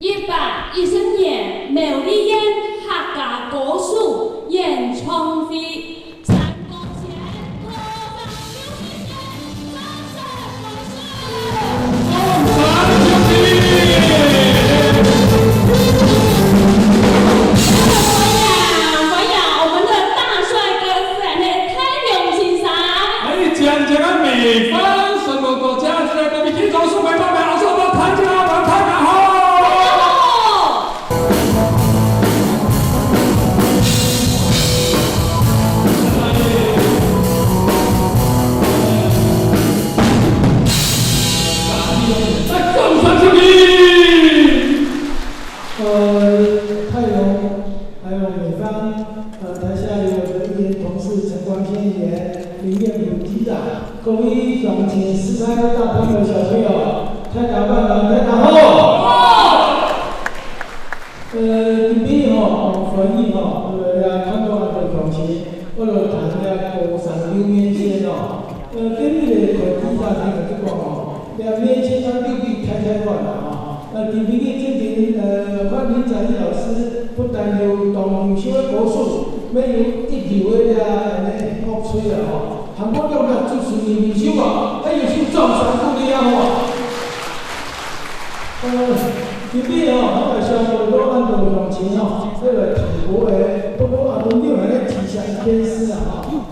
113年，苗栗县客家歌手演唱会。 美方什么国家的国民群众是为了描述的台家们台家好。来，共产主义。泰荣还有美方，台下有我的议员同事陈光先议员、林彦武局长。 各位乡亲、四川的大朋友、小朋友，大家晚安，大家好。今天翻译看到的乡亲，我就谈高山六面线今日的台记者听就讲面线上六笔开饭今天的这边范林展老师不但有动手的国术，没有一流的乐吹韩国用的就是领袖还有些造船部的今天那个小伙都按照往前那个泰国的，不过都没有人提下一件事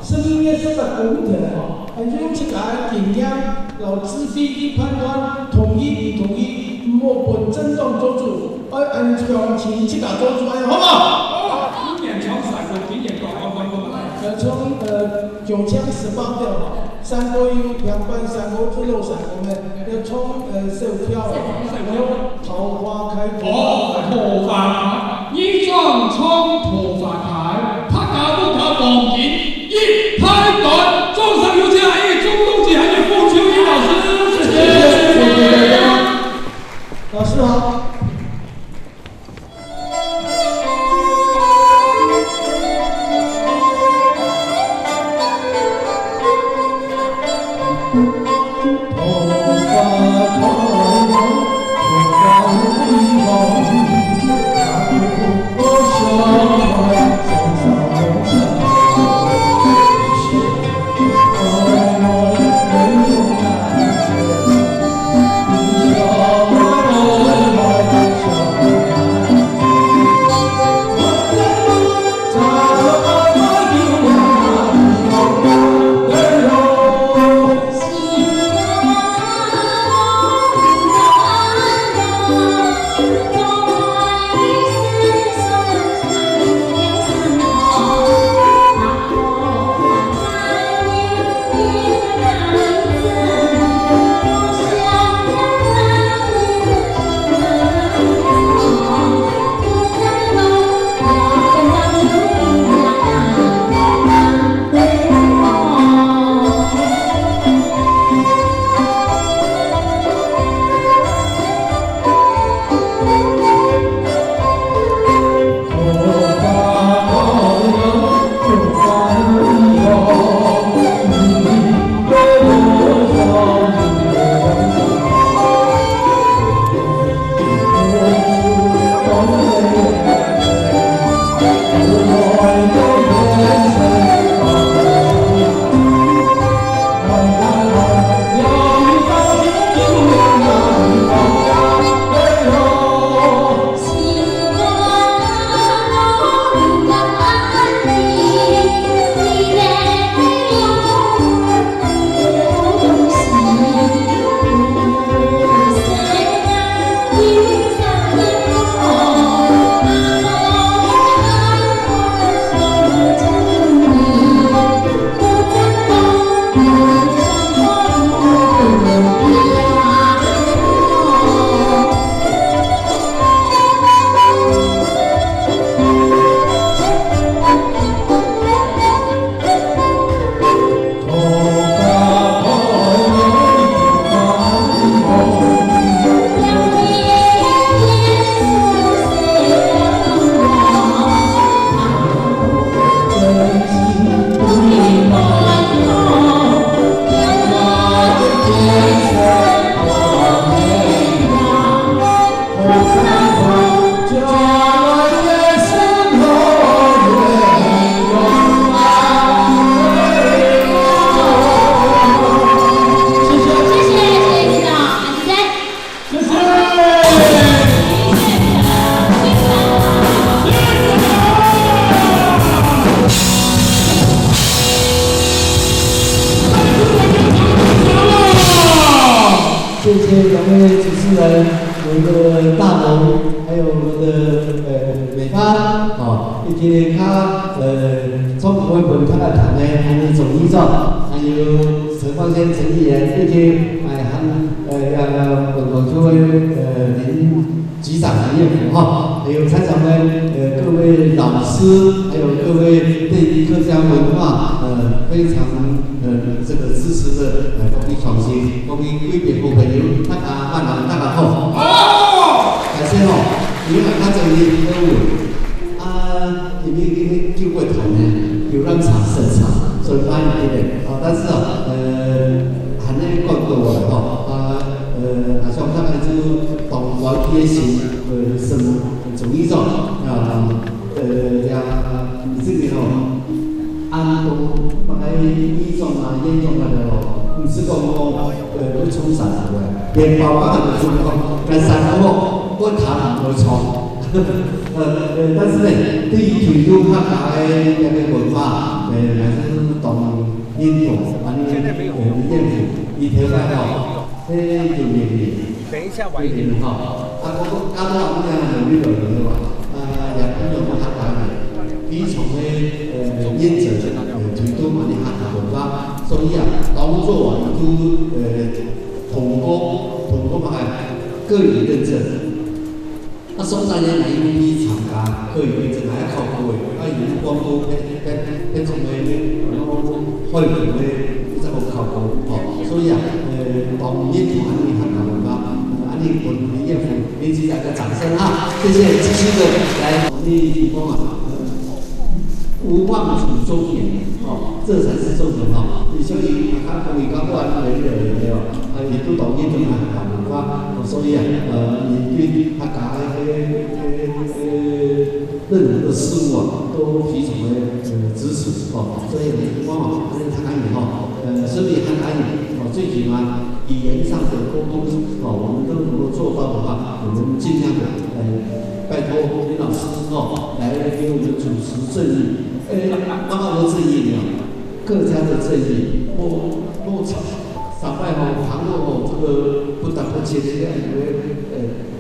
生命也是个公平用这个检验老知识的判断，同意不同意，莫本震动做主，按向前这个做主好不好？今年从3个今年搞从9枪18票3个有两半3个之后我们要从售票，然后桃花开。桃花，一撞冲桃花开，他搞不搞黄金一拍短，桌上有请中东籍还有傅秋英老师，谢谢。老师好。 头发开，头发无持人，我们的大龙，还有我们的美芳，哦，以及他中国会本他的团队，还有总医长，还有陈光先陈议员，以及广州会林局长林彦甫哈，还有在场的各位老师，还有各位对客家文化非常这个支持的各位创新，各位贵宾好朋友，大家晚安，大家好。好，感谢哦，因为他这里都有因为就会谈呢，有让场生场，所以慢一点但是还能讲过我像他们就懂玩贴心什么总医生这个按都把医生验证不是讲不冲散的，连包括的状况，但散后不谈不错。但是呢，对于推动客家的文化，还是懂认同，验符，以条来就年龄，对年龄我加多我们讲有的话，也不用客家的，比从验证推动客家文化，所以当做都通过各语认证。宋三年来用于参加各语认证，还要考过的，有广告变成开会这个考过所以当年团的客家文化，你本业府，给大家掌声谢谢，继续的来我们的地方勿忘祖宗言这才是重点所以他可以刚完人也都懂认同客家文化，所以你对客家任何的事物都非常的支持所以我跟客家语所以客家语最起码语言上的沟通我们都能够做到的话，我们尽量的拜托林老师来给我们主持正义。妈妈的正义各家的正义，我上拜谈过这个不打不接的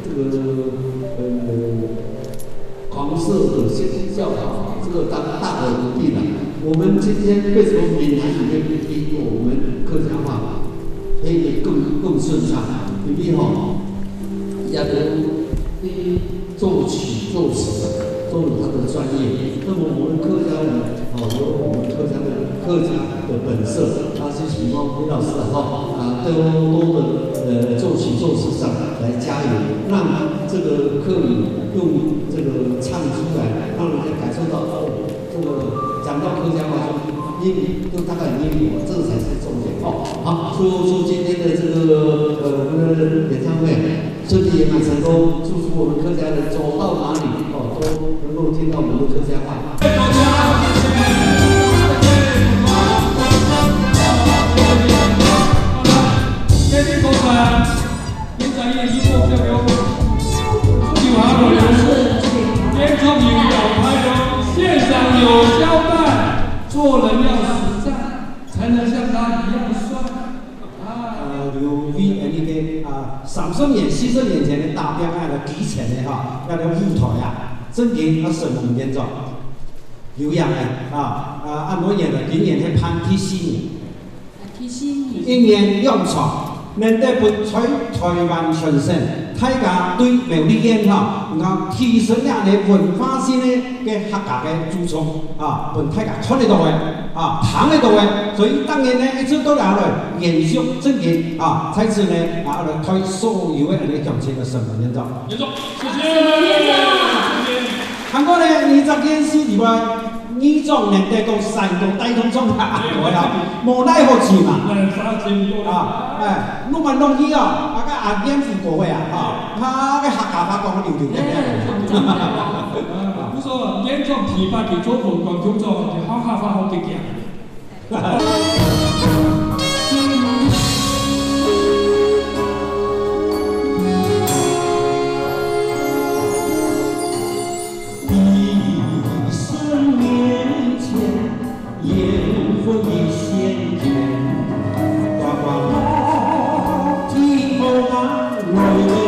这个黄色的教堂，这个大而不必了。我们今天为什么闽南语比我们客家话可以更顺畅？因为也能作曲作词都有他的专业。那么我们客家人有我们客家的本色，是希望林老师多的作曲作词上来加油，让这个客语用这个唱出来，让人家感受到这个讲到客家话英语都大概英语，这个才是重点好，祝今天的这个我们的演唱会顺利圆满成功，祝福我们客家人走到哪里都能够听到我们的客家话。线上有交代，做人要实在，才能像他一样帅。刘飞30年、40年前的大表的基层的那个舞台真给神龙演奏，有样的按摩演的，今年是潘提西年，一年用场，能得本台湾全省。大家对苗栗县提升了的文化性的客家的注重本大家看得到的谈得到的，所以当然呢一直都来延续正言在此呢推所有的乡亲的神门演奏。严重，谢谢。韩国呢20件事里外。你种人哋個細個低通中無奈何錢嘛，弄文弄醫阿煙副國會他嘅客家話講流流嘅。不說嚴重提拔嘅做法講工作，就好客話好嘅嘅。我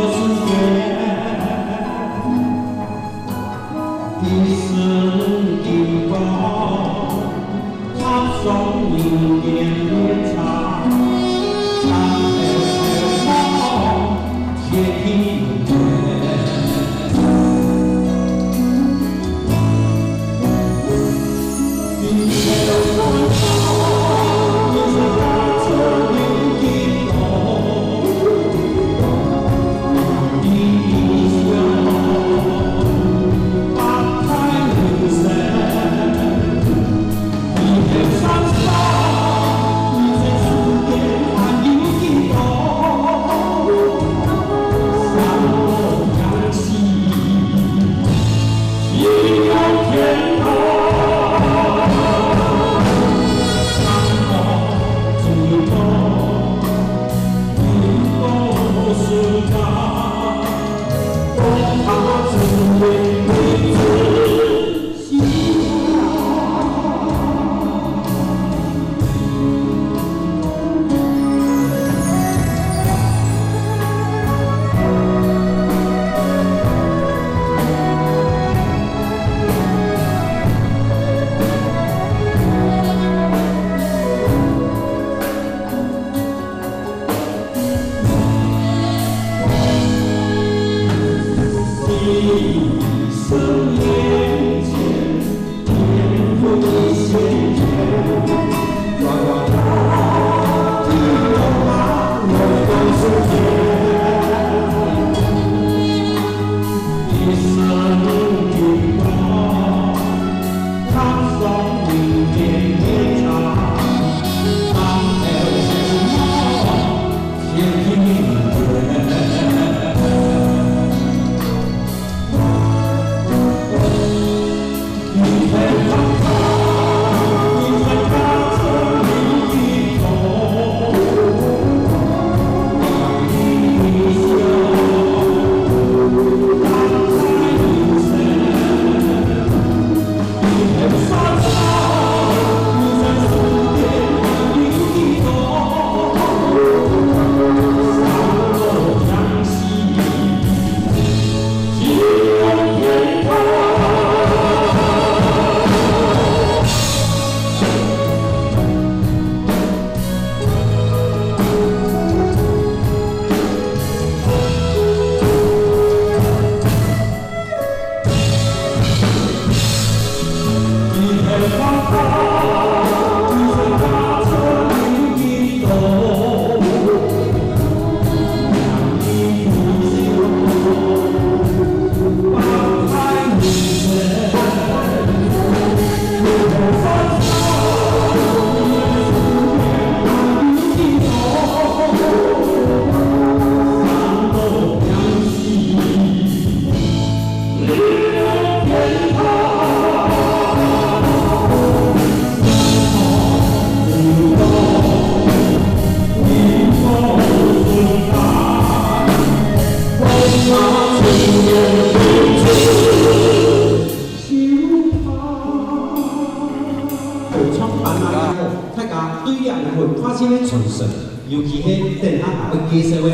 发现咧传承，尤其迄电下也会介绍诶，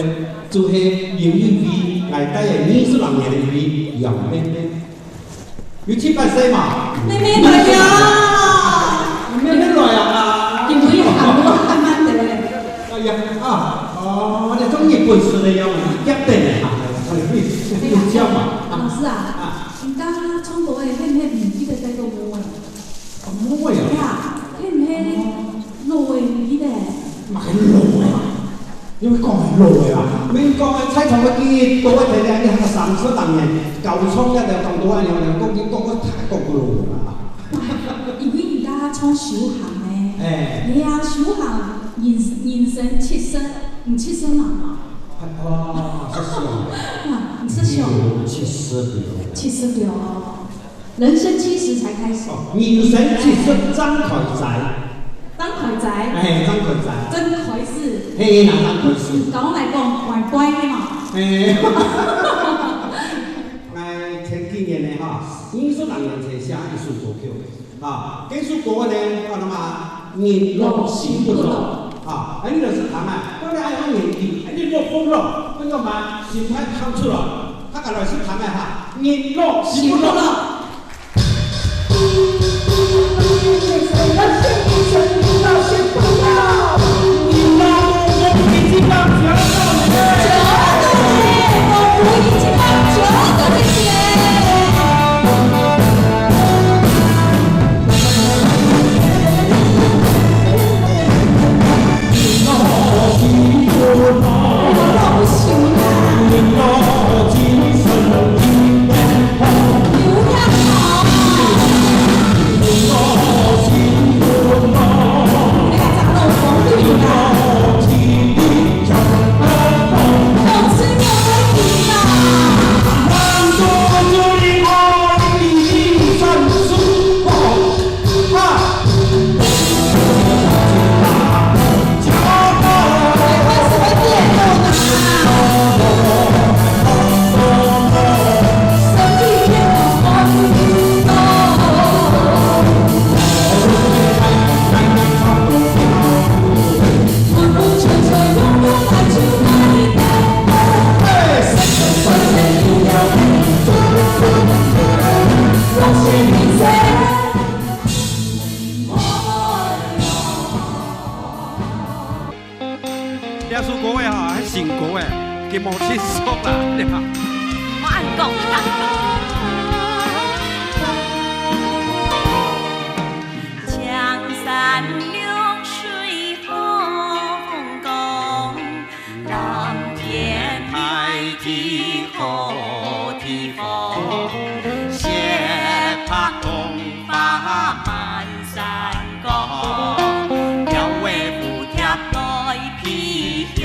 做迄英语味来带诶艺术人员诶味，杨妹妹，有7、8岁嘛？妹妹来呀！妹妹来啊！因为行路慢慢的咧。哎呀哦，你种日本式的样，一定诶哈，你有教嘛？老师啊，你刚刚创作诶，迄迄个叫做乜啊？乜呀？呀，迄路诶迄个。买路啊！因为讲系路诶啊，免讲诶，菜场嘅机多一啲你係sản xuất人員舊廠一定咁多啊，講個泰國路啊。因為而家創首行咧，你啊首行人生70人嘛。哇，70啊，70。70條哦，人生70才開始。人生70張台仔。張台仔。張台仔。真台是。嘿，張台是。講嚟講，怪怪嘅嘛。前幾年咧哈，藝術人員寫下藝術作曲啊，藝術歌咧，我諗啊，年老心不老啊，你就是談啊，我哋愛講年紀，你落風咯，那個嘛，心態看出了，他個來是談嘅哈，年老心不老。你谁的心，你曾遇到谁？无轻松啦，我按讲，江山流水风光，蓝天海地好地方，斜拍东发满山高，鸟尾蝴蝶来披香。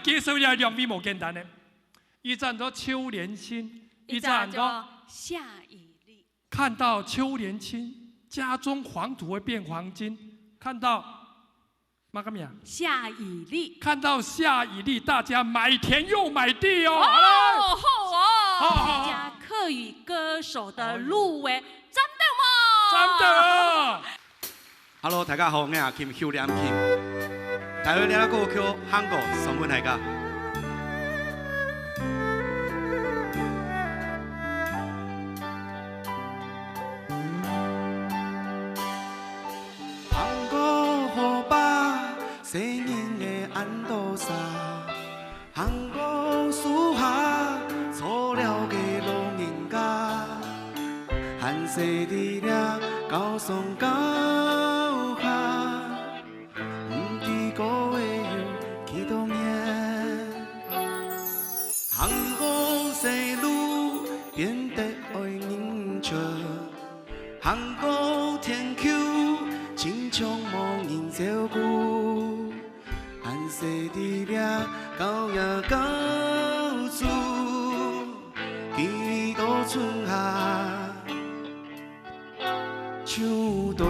介绍了两位无简单的，一站到邱连青，一站到夏以利。看到邱连青家中黄土会变黄金，看到马个名夏以利，看到夏以利，大家买田又买地哦。哦，好哦，好加客语歌手的入围，真的吗？真的。Hello， 大家好，我係Kim邱連青。大家聽下歌曲《韓國》，送俾大家。寒西伫了高山高下，不知古月又去倒年。杭古西路变得爱人笑，杭古天丘青葱无人照顾。寒西伫了高野高处，几多春夏秋冬。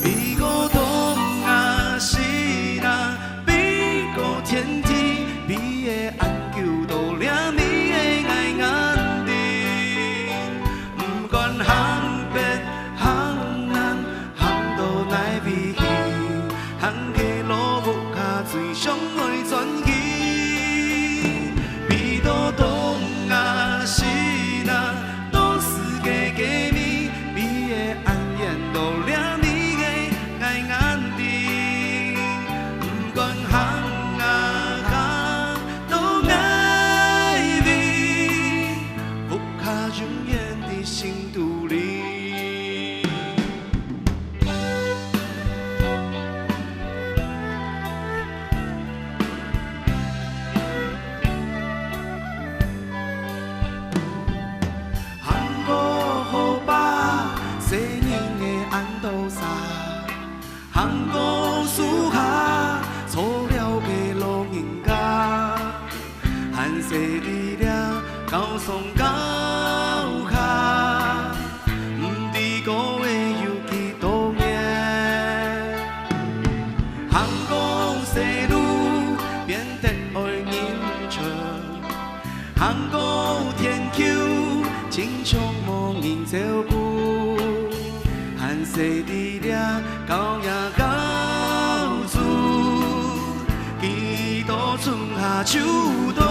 比过冬啊是啦，比过天天，比的安求到了你的爱眼睛，不管行北行南。来比去，行起路木卡最上爱传奇。比到东啊西啦，都是假假面，比的安言到了你的爱眼睛。不管行啊行，都爱比，木卡永远在心肚里。杭古树下，错了个路人甲，寒西伫了高山高下，不知古月又去倒年。杭古西路变得爱人笑，杭古天丘青葱无人照顾。寒西伫了高野高处，几多春夏秋冬。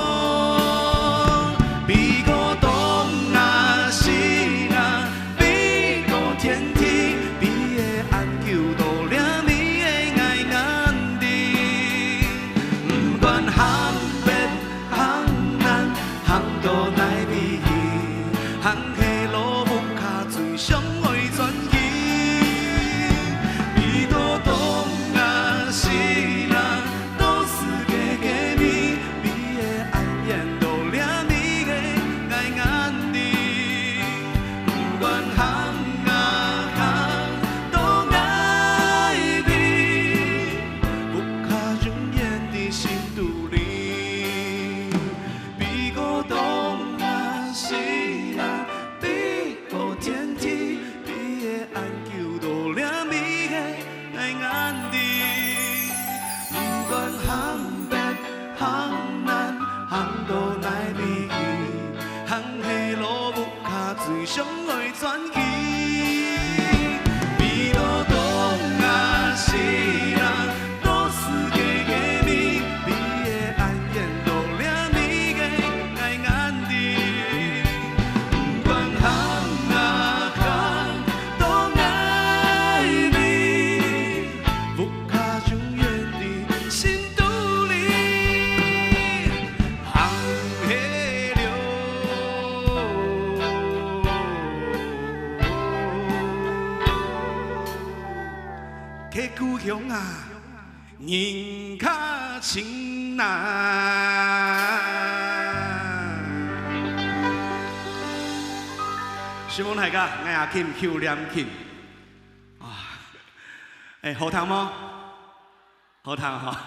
比过冬啊是啦，比过天天，比的安求到了你的爱眼睛。不管行北行南，行到来比去，行起路木卡最上爱传奇。最上爱传奇，比到东啊西啦，都是假假面，比的安言到了你的爱眼睛。不管行啊行，都爱你，木卡永远在心肚里，行起了。去故乡啊，人较亲难。希望大家我也欠求念欠啊！好听吗？好听哈！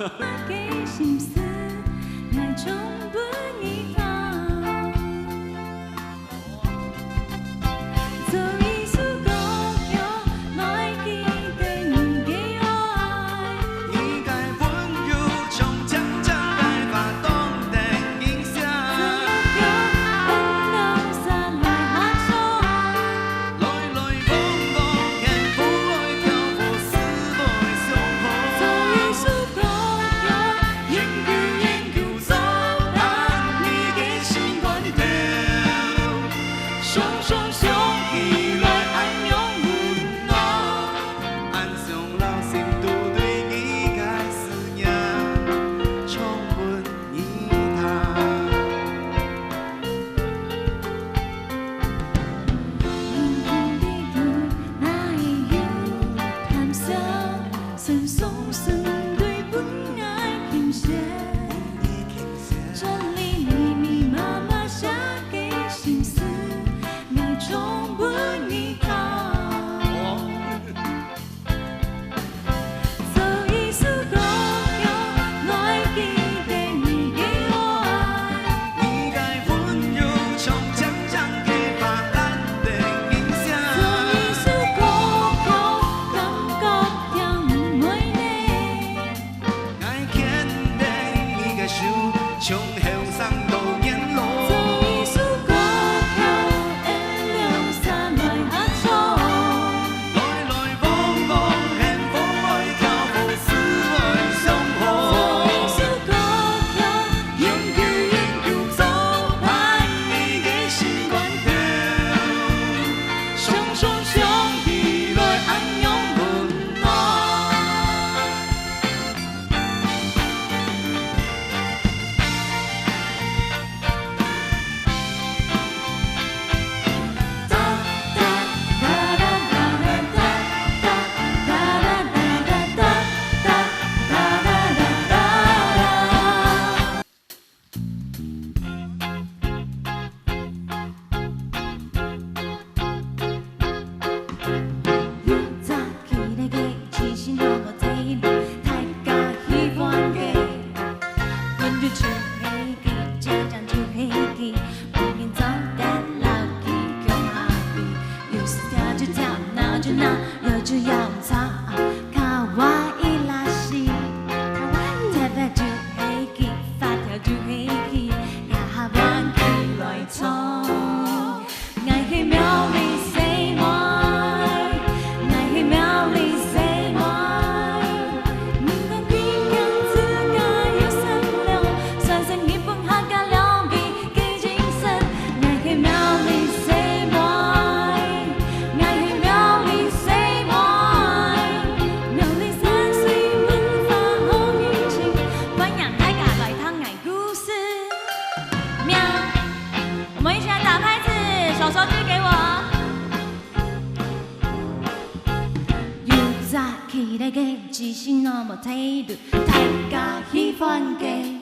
只是那么体谅，大家喜欢嘅。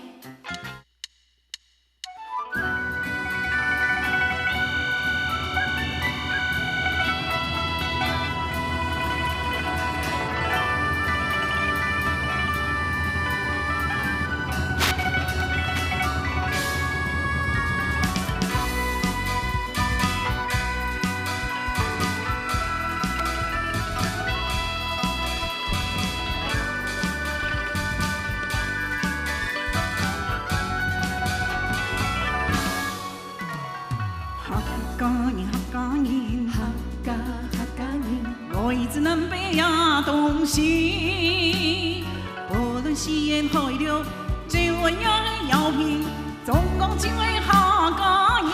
我一直南北呀东西，无论是缘海流，最温柔的摇平，总共只为客家人，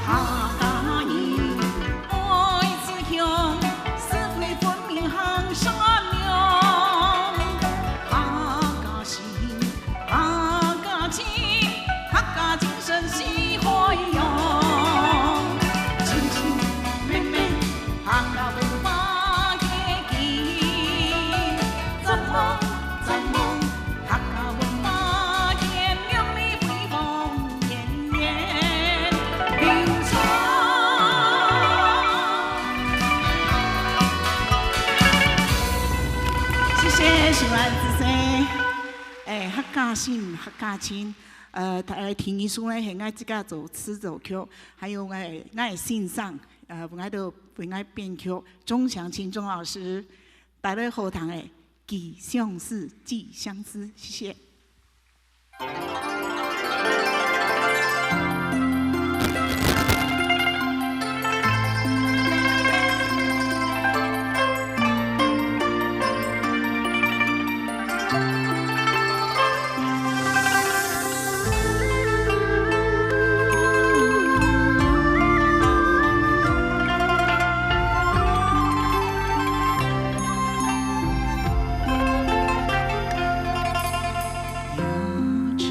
客家人爱志向，是非分明行善良，客家心，客家情，客家精神是海洋。是来自说，客家心、客家情，听艺术呢，是爱自家做词作曲，还有爱欣赏，爱都爱编曲。钟祥青钟老师带来后堂的《寄相思》，寄相思，谢谢。要知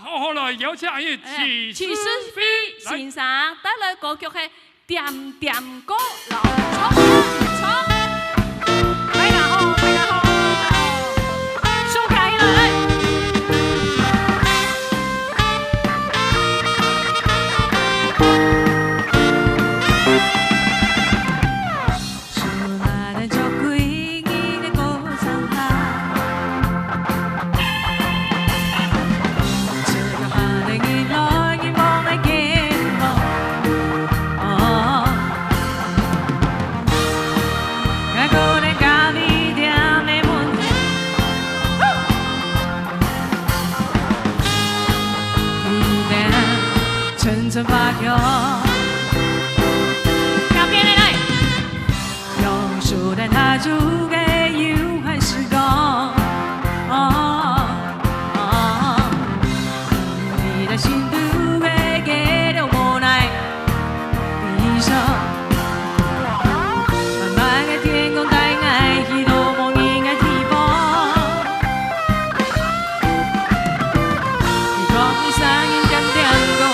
好来邀请伊齐思飞先生带来歌曲係《點點歌老衝》。大家好，大家好，蘇凱來。發現，改變你來，用書的他煮給有還是講，你的心都會給了無奈，閉上，漫漫的天空帶愛，一路夢應該提防，你光你聲音點點過。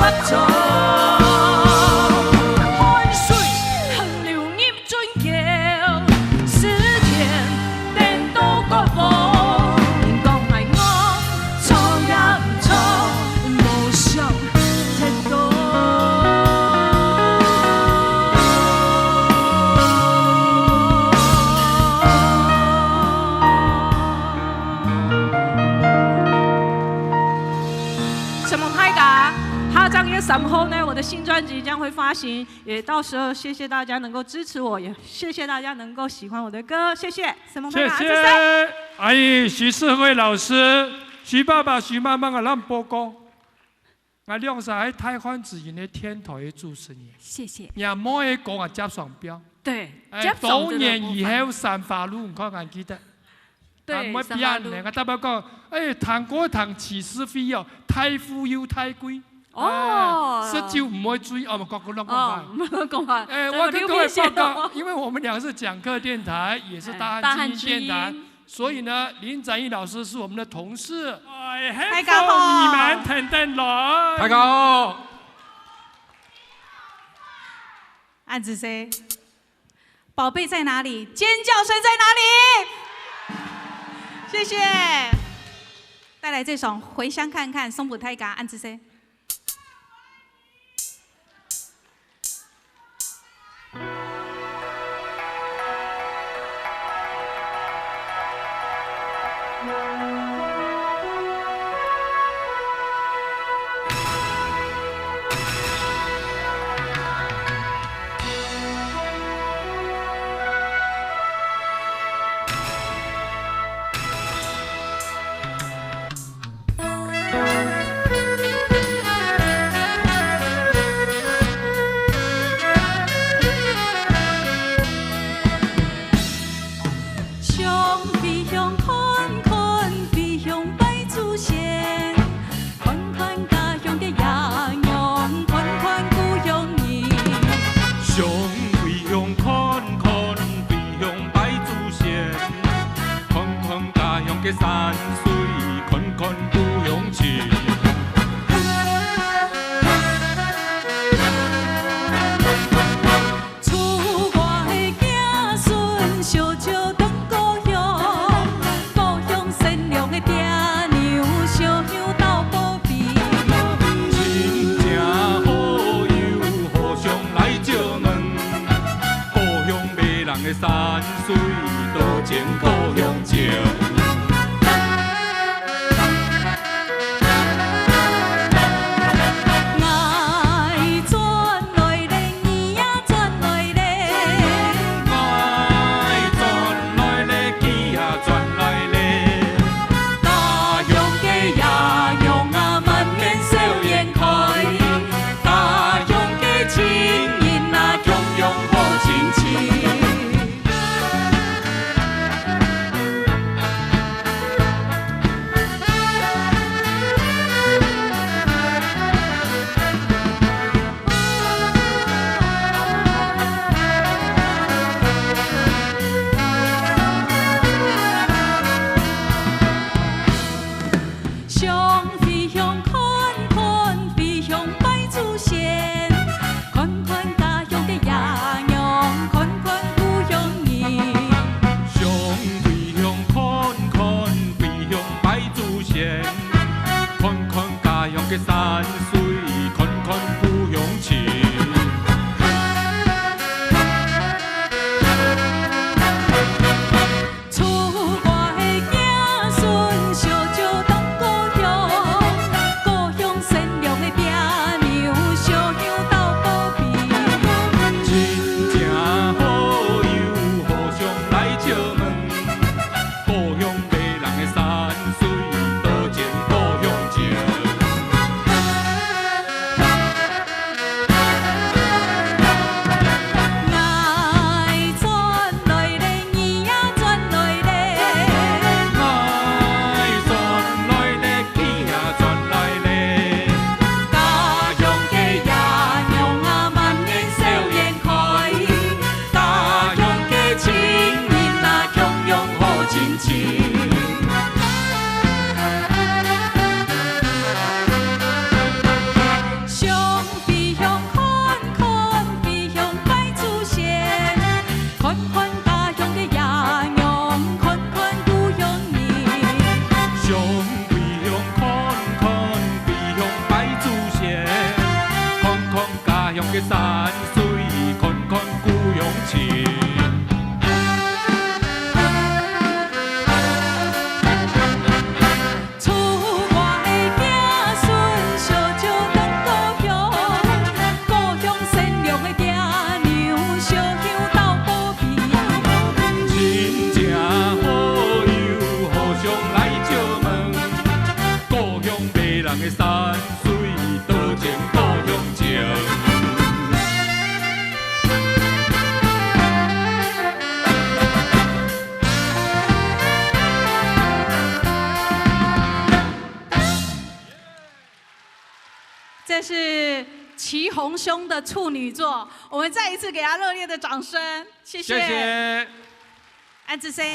发作。海水横流入樽橋，思念顛倒國母。講係我錯也唔錯，無常踢到。8月3號呢，我的新專輯將會發行，也到時候謝謝大家能夠支持我，也謝謝大家能夠喜歡我的歌，謝謝。謝謝。阿姨徐世輝老師、徐爸爸、徐媽媽嘅咱報告，我兩世喺台灣之音的天台嘅主持人。謝謝。也每個講接雙標。對。多年以後散發路，我還記得。對。我變咧，我特別講，糖果糖起司費哦，太富又太貴。哦，是就唔會追哦，講亂講話，講話。我跟各位報告，因為我們兩個是講課電台，也是大漢之音電台，所以呢，林展毅老師是我們的同事。大家好，你們等等來。大家好。安子 C， 寶貝在哪裡？尖叫聲在哪裡？謝謝。帶來這首《回鄉看看》，松浦泰嘎，安子 C。山水款款故鄉情，厝外的子孫小少當故鄉，故鄉善良的爹娘相向鬥保庇，親情好友互相來借問，故鄉迷人的山水多情故鄉情。山水款款故鄉情，厝外的子孫小少當故鄉，故鄉善良的爹娘相向鬥保庇，親情好友互相來借問，故鄉迷人的山水多情故鄉情。的山水，看看故乡情。的山水多情故乡情。这是祁宏兄的处女作，我们再一次给他热烈的掌声，谢谢。谢谢。安志 C。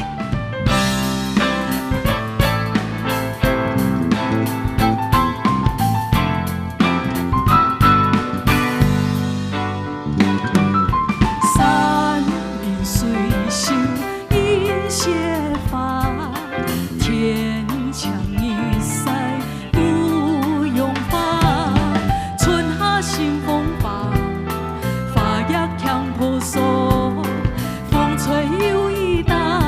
风吹又一打，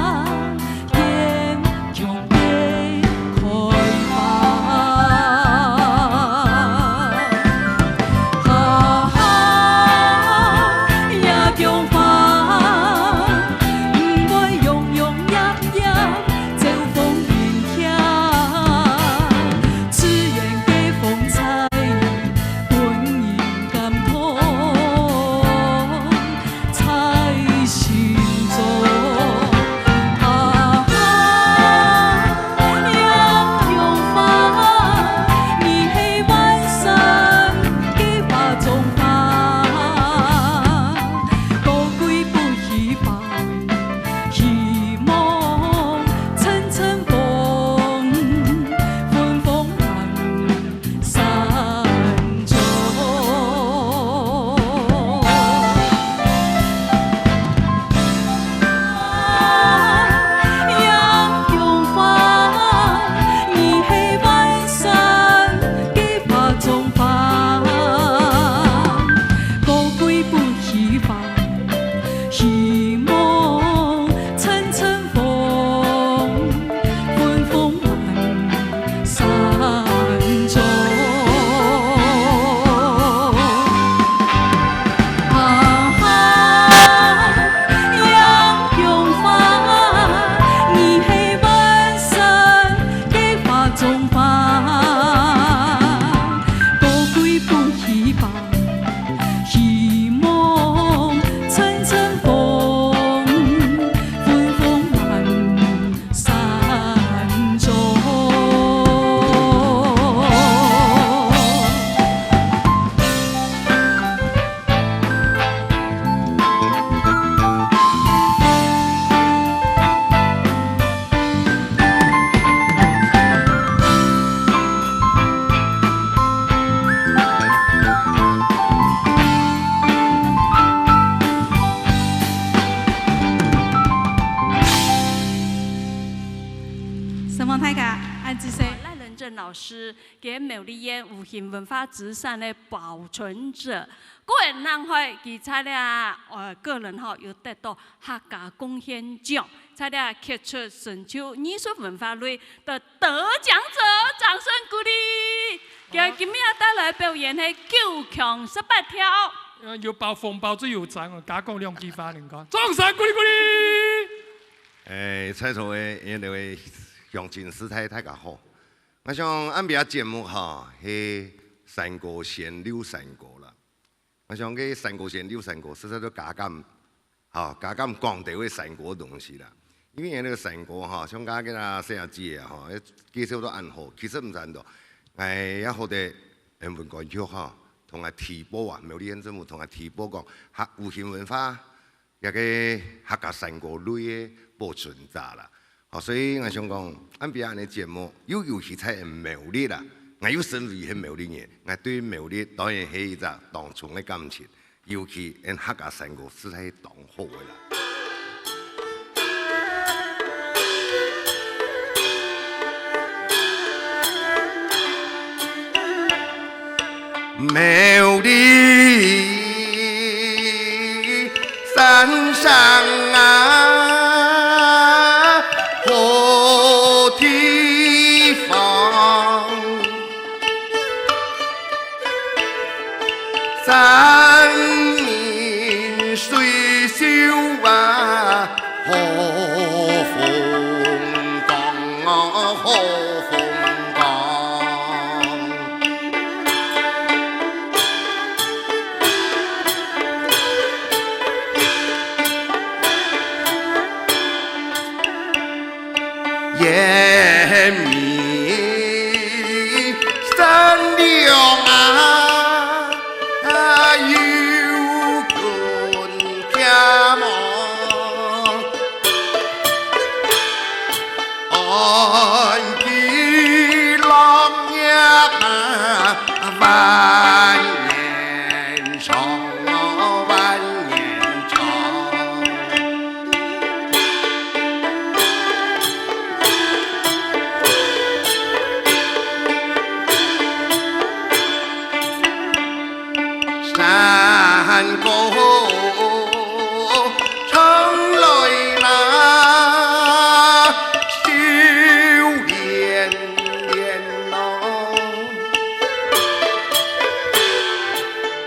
老师给苗栗县有形文化资产的保存者，个人人会其在了个人有得到客家贡献奖，在了杰出成就艺术文化类的得奖者，掌声鼓励。今日带来表演的9强18跳。有包风包最有奖哦，加工2激发人家，掌声鼓励鼓励。蔡所的因为乡亲师太太较好。我想俺别节目哈，是山歌县柳山歌啦。我想个山歌县柳山歌，实在都加减，加减广地位山歌东西啦。因为那个山歌哈，像加个那摄影机啊哈，介绍都按好，其实唔真多。也好的文管局哈，同埋提报啊，苗栗县政府同埋提报讲，有形文化一个客家山歌类的保存者啦。所以我想讲，俺别安尼节目，尤其在苗栗啦，我有身为喺苗栗人，我对苗栗当然係一隻當初嘅感情，尤其喺客家山歌是係當好嘅啦。苗栗。山上啊，好地方，山明水秀啊，好风光啊，好风光。烟迷善良啊，有困家忙，安居乐业啊，万年长啊，万年长。山高城来那修炼炼呐，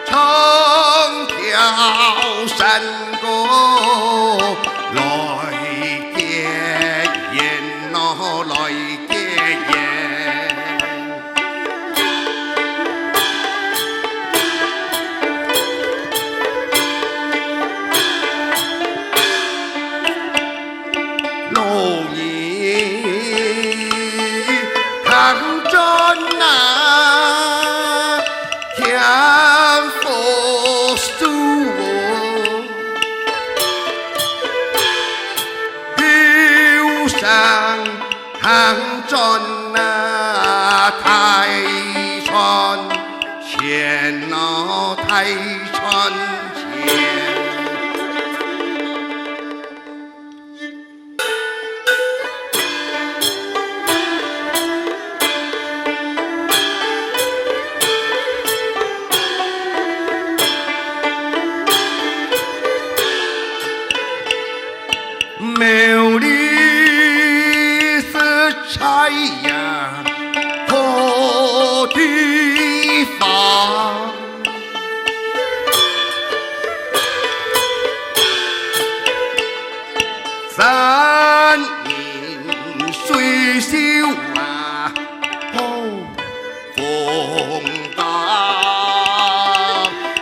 成条山沟来结缘呐，来结缘。老爷抗战啊，天福树，头上抗战啊，太川前啊，太川前。美丽色彩呀，好地方，山明水秀啊，好风光，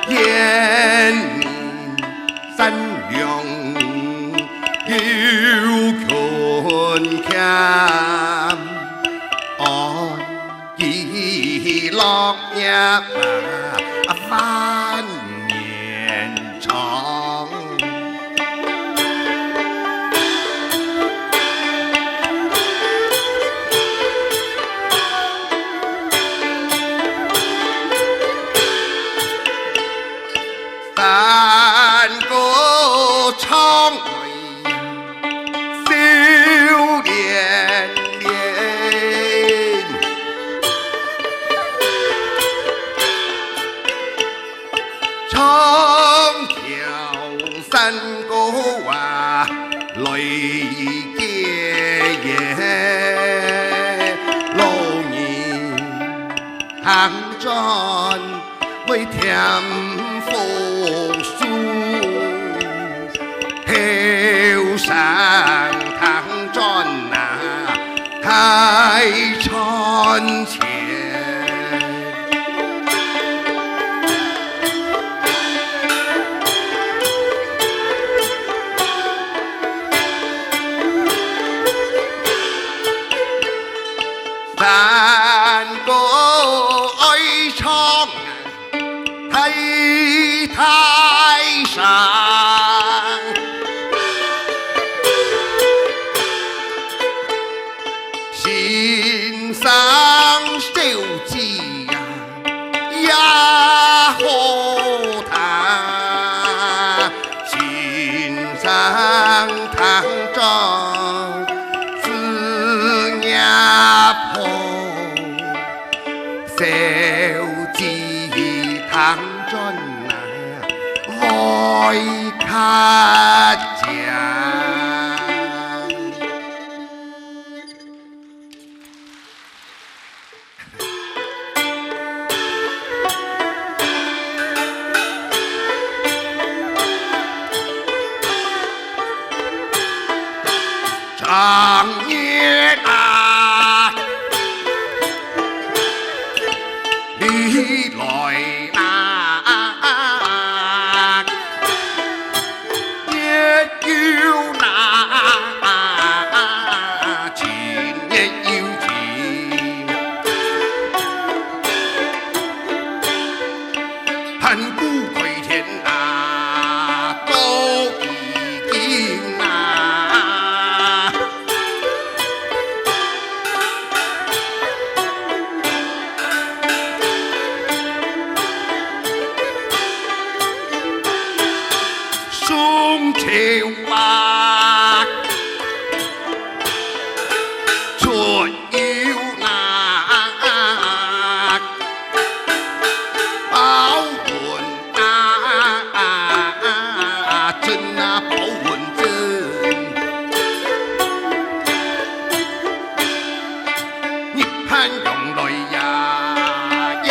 烟明善良。有困欠，安居乐业万年长。山歌唱。长条山沟啊，来结缘，老年行转为添福树，后山行转啊，太川前。山歌爱唱太太山，心上手机呀好谈，心上谈着子伢婆。手机弹转啊，望卡讲。长夜啊，你来啦，也要拿钱也要钱，恨故亏天啊，都已经啊。宋朝啊，出要拿保文啊，真啊保文真，你盼用来呀，也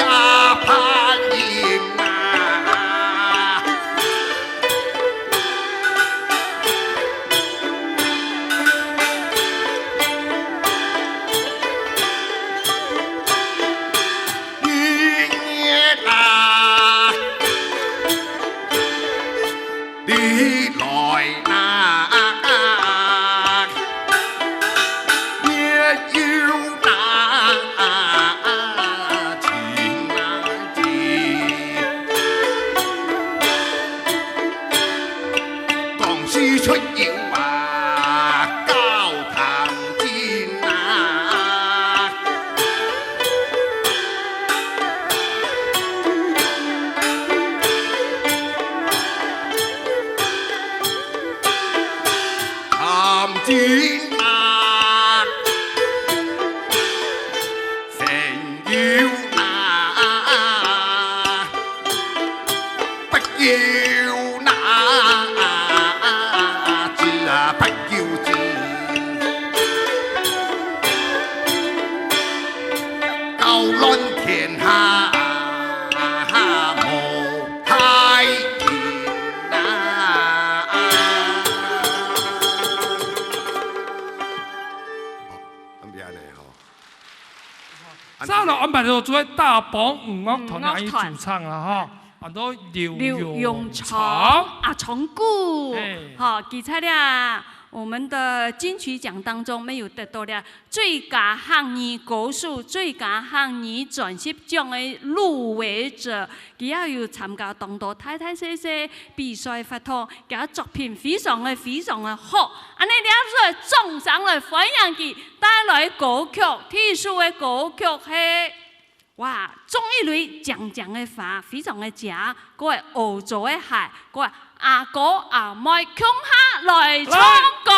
盼赢啊。你来啦，也要拿钱啊钱，讲师出要啊，教堂尖啊。天啊，成要拿，不要拿，字啊不要字，教論天下無太平啊。上了安排的作为大宝五乐团来主唱了哈，很多刘永昌啊，重故，好，记在了我们的金曲奖当中没有得到了最佳汉语歌手、最佳汉语专辑奖的入围者，佢也有参加當多大大小小比賽活動，佢作品非常的好，安尼了眾賞來歡迎佢帶來歌曲，特殊的歌曲係哇，鍾意類講嘅話非常的正，嗰個澳洲嘅係嗰個阿哥阿妹共下來唱歌，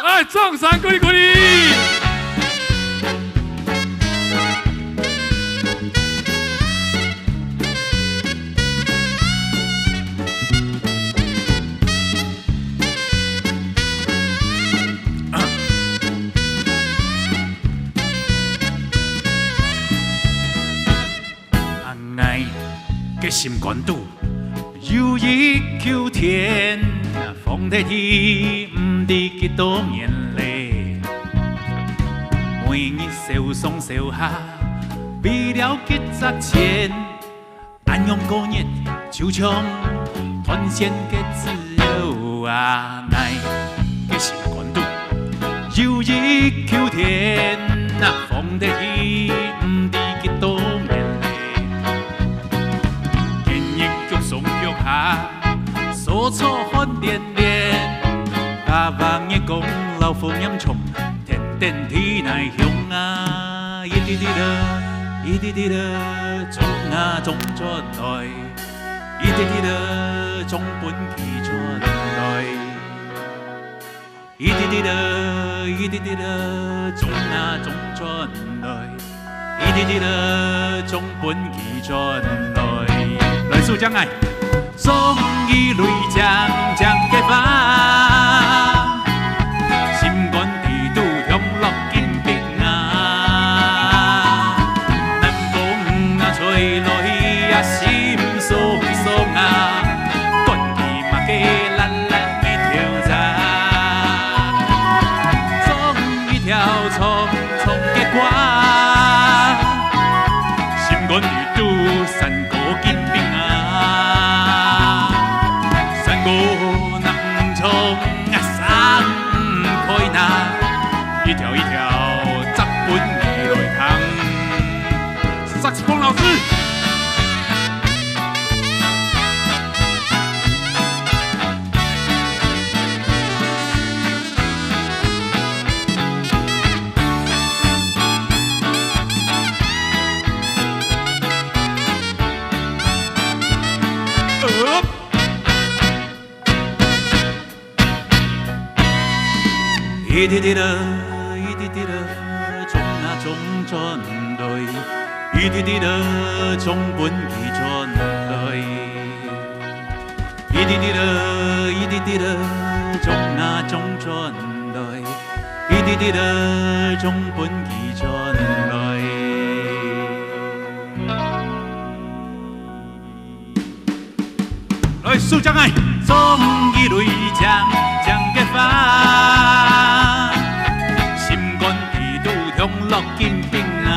來眾賞鼓勵鼓勵。愛嘅心肝肚，有意求天，風地天唔知幾多年嘞。每日手上手下，為了幾隻錢，安用過日就像團線嘅自由啊！愛嘅心肝肚，有意求天，風地天唔知幾多年。所措看連連，阿望嘅功勞風音重，天天天內向啊，一啲啲啦，一啲啲啦，種啊種出來，一啲啲啦，種本記出來，一啲啲啦，一啲啲啦，種啊種出來，一啲啲啦，種本記出來，來數將愛。总以泪将结发，心肝地拄向落金兵啊，南风啊吹来啊心酸酸啊，管伊嘛加咱的挑战，总一条匆匆的歌，心肝地拄山高金兵啊。我能从山开那一条一条扎本你来扛，萨克斯风老师。一滴滴的，一滴滴的，种啊种转来，一滴滴的种本地转来，一滴滴的，一滴滴的，种啊种转来，一滴滴的种本地转来。来，苏将爱，总以泪将结发。落金兵啊，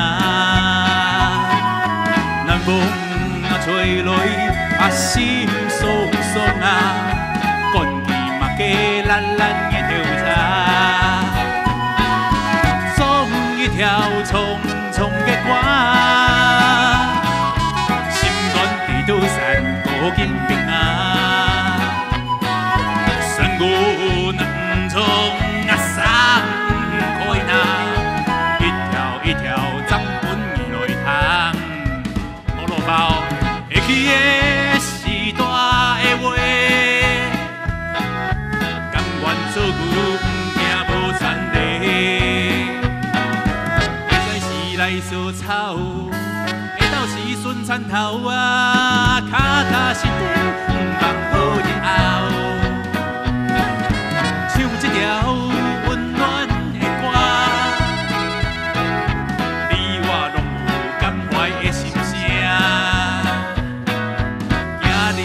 南风啊吹来啊心酸酸啊，管伊嘛加咱的挑战，总一条匆匆的歌，心肝地拄山高金兵啊，山高能从啊山开那。一条藏本伊来行，胡萝卜会去的是大的话，甘愿做牛，唔惊无产地。会使时来烧草，会到时顺田头啊，脚踏实地，唔放好日后。唱一条温暖的歌。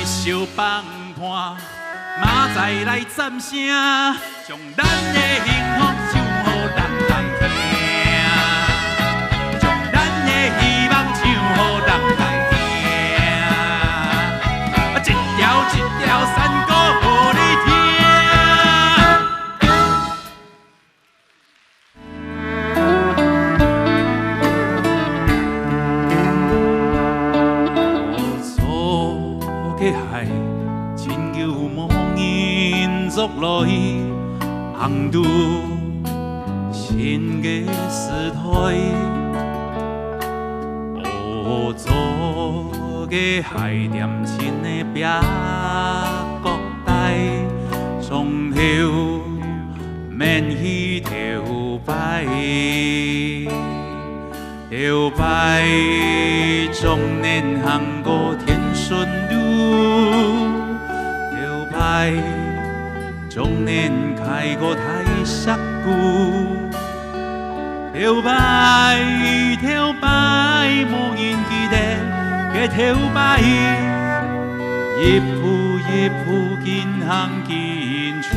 小放伴，明仔来赞声，将咱的幸福唱予人听，将咱的希望唱予人听，一条一条山歌予你听。海亲求无人作来，红拄新嘅时代，乌做嘅海点亲嘅壁国台，从头免去头摆，头摆中年行过天顺路。中年开过台石鼓，头摆无人记得嘅头摆，一步一步紧行紧出。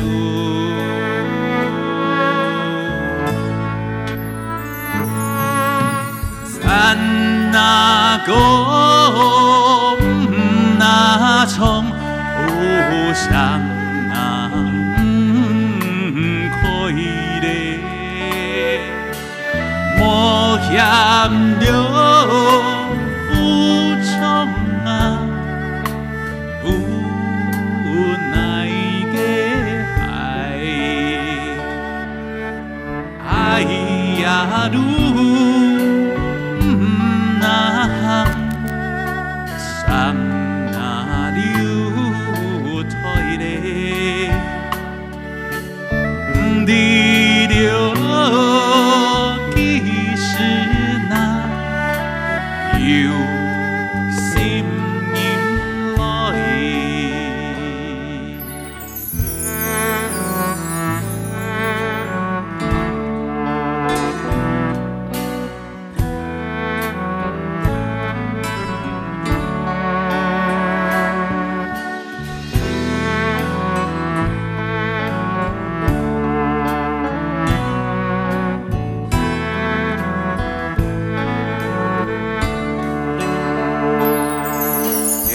山那高，那冲。有伤啊，开咧，莫嫌了负重啊，无奈的爱呀路那伤。离了几时那有心人来。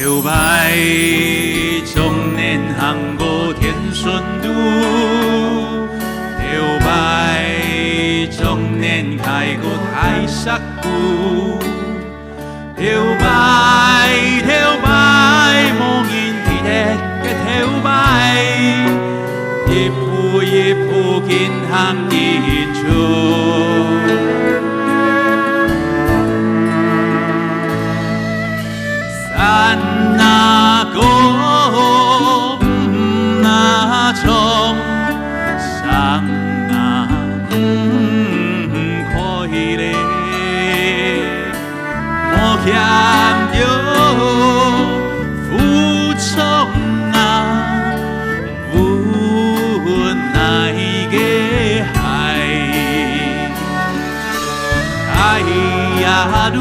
头摆中年行过天顺路，头摆中年开过太沙谷，头摆无人记得嘅头摆，一步一步紧行紧走。山那高那重，山那可以嘞，莫嫌着负重啊，无奈嘅海，哎呀路。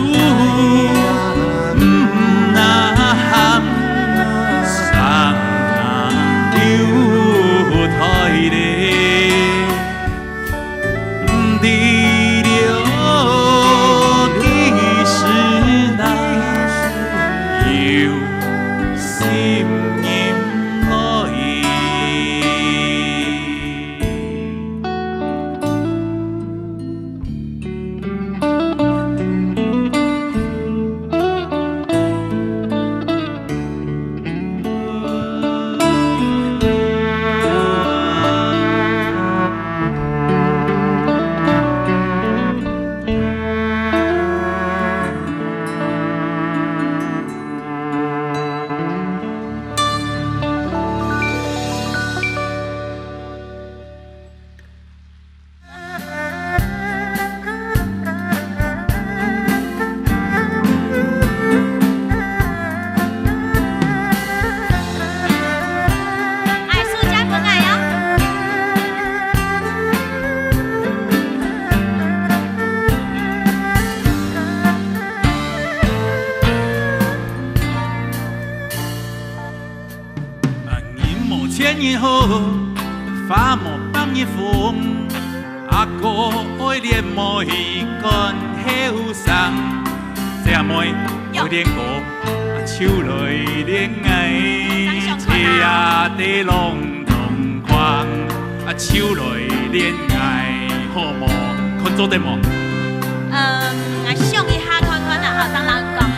花莫放一风，阿哥爱恋莫一干后生，这妹爱恋我，手来恋爱，车啊地浪同狂，手来恋爱，好莫看做得莫？我想一下看看啦，好，当然讲下。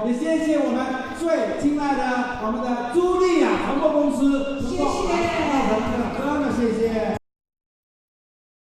也谢谢我们最亲爱的我们的朱莉亚传播公司，谢谢，真的谢谢。